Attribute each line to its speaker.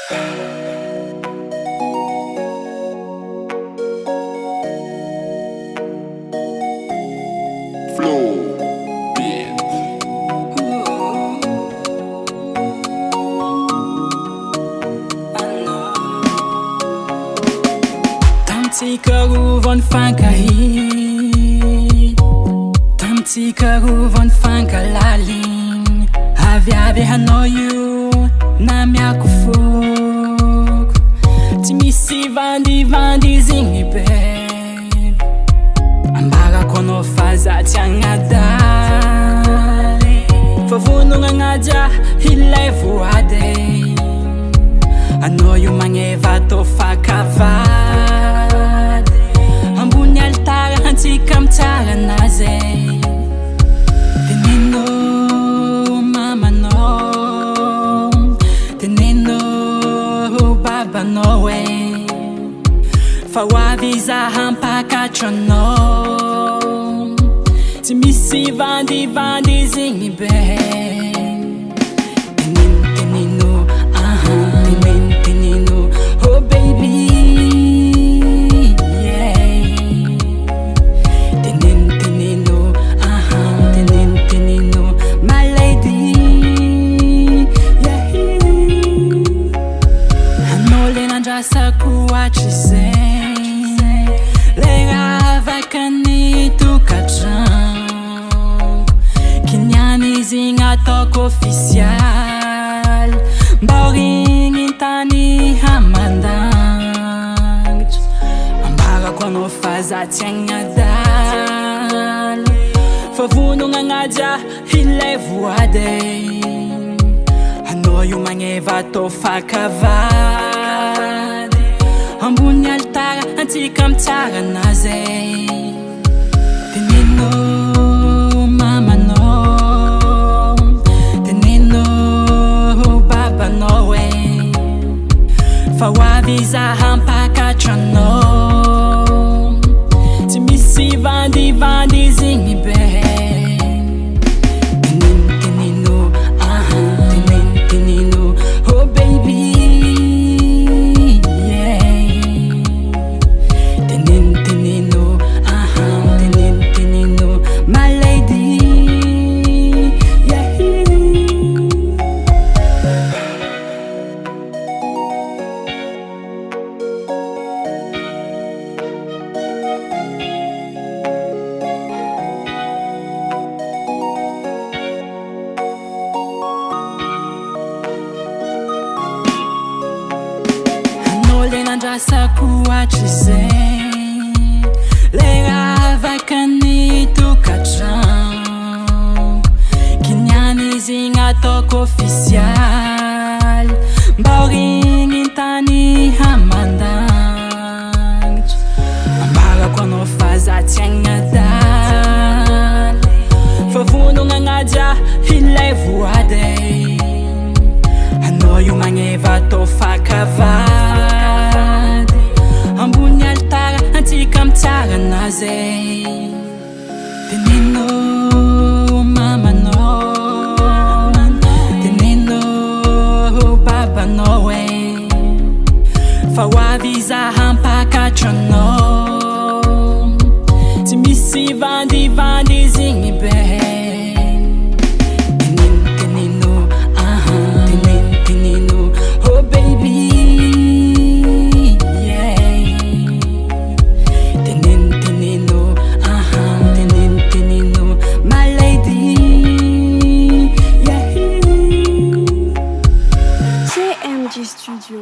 Speaker 1: Tamtsika rova nifankahit, tamtsika rova nifankalaliny. Aviavy hanao io na miako foko, tsy misy vandivandy zigny baby. Ambarako anao fa za tsy agnadaly, fa vonogna agnaja ilay voady. Anao io magneva atao fakavady, ambony altara antsika mitsara anazy. Teneno mamanao, teneno babanao fa hoavy za hampakatra anao, tsy misy vandivandy zigny be. Oh baby, yeah. Teneno, teneno, my lady, yeah. Hanole nandrasako hatrizay, le ravakany tokatrano, kiniany izy gn'ataoko official. Mbaorigny tany hamandangitra, ambarako anao fa za tsy agnadaly, fa vonogna agnaja ilay voady. Anao io magneva atao fakavady, ambony altara antsika mitsara anazy. Teneno mamanao, teneno babanao fa hoavy za hampakatra anao, tsy misy vandivandy zigny be. Teneno, teneno, oh baby, yeah. Teneno, teneno, my lady, yeah. Hanole nandrasako hatrizay, le ravakany tokatrano, kiniany izy gn'ataoko official. Mbaorigny tany hamandangitra, ambarako anao fa za tsy agnadaly, fa vonogna agnaja ilay voady. Anao io magneva atao fakavady, ambony altara antsika mitsara anazy. Teneno mamanao, teneno babanao fa hoavy za hampakatra anao, tsy misy vandivandy zigny be. Teneno, oh baby, yeah. Teneno, my lady, yeah.
Speaker 2: CMG Studio.